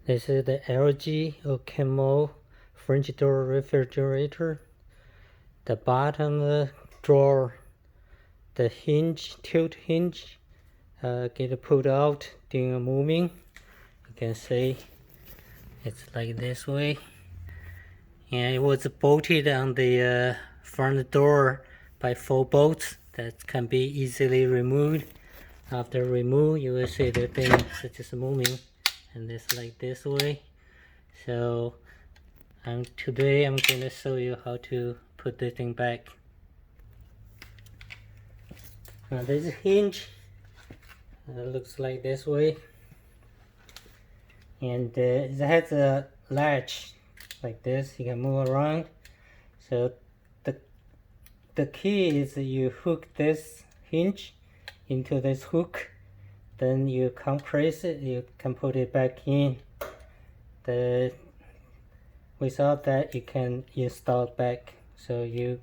This is the LG or Kenmore French door refrigerator. The bottom drawer, the hinge, tilt hinge, get pulled out during moving. You can see it's like this way. And it was bolted on the front door by 4 bolts that can be easily removed. After remove, you will see the thing is just moving, and it's like this way. So today I'm going to show you how to put the thing back. Now this hinge looks like this way, and it has a latch like this. You can move around. So the key is you hook this hinge into this hook, then you compress it, you can put it back in. Without that you can install it back. So you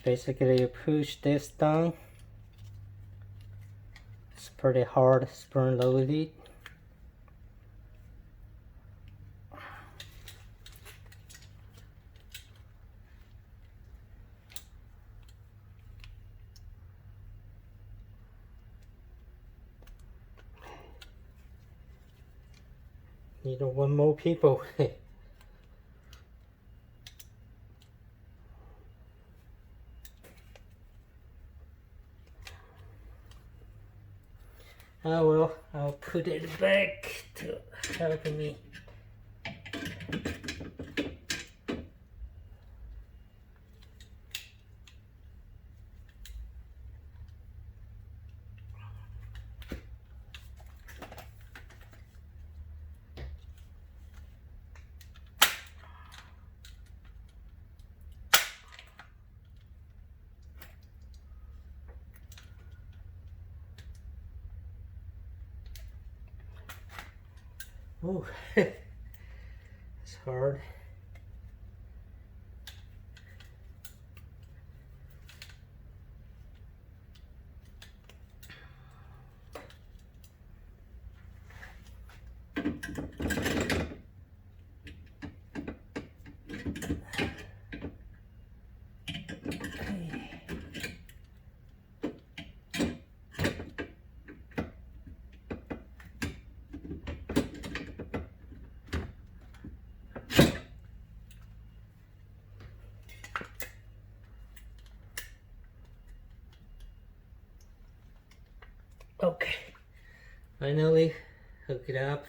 basically push this down. It's pretty hard, spring loaded. Need one more people. I'll put it back to help me. Oh, it's hard. Okay, finally hook it up.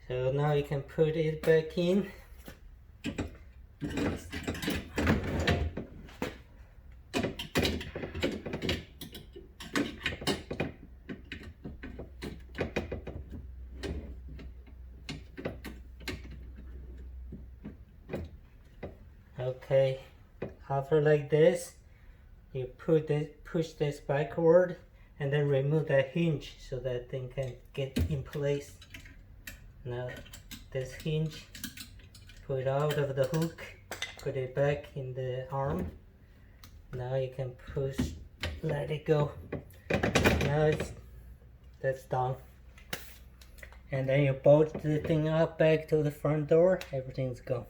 So now you can put it back in. Okay, after like this, you push this backward and then remove that hinge so that thing can get in place. Now this hinge, pull it out of the hook, put it back in the arm. Now you can push, let it go. Now that's done. And then you bolt the thing up back to the front door, everything's gone.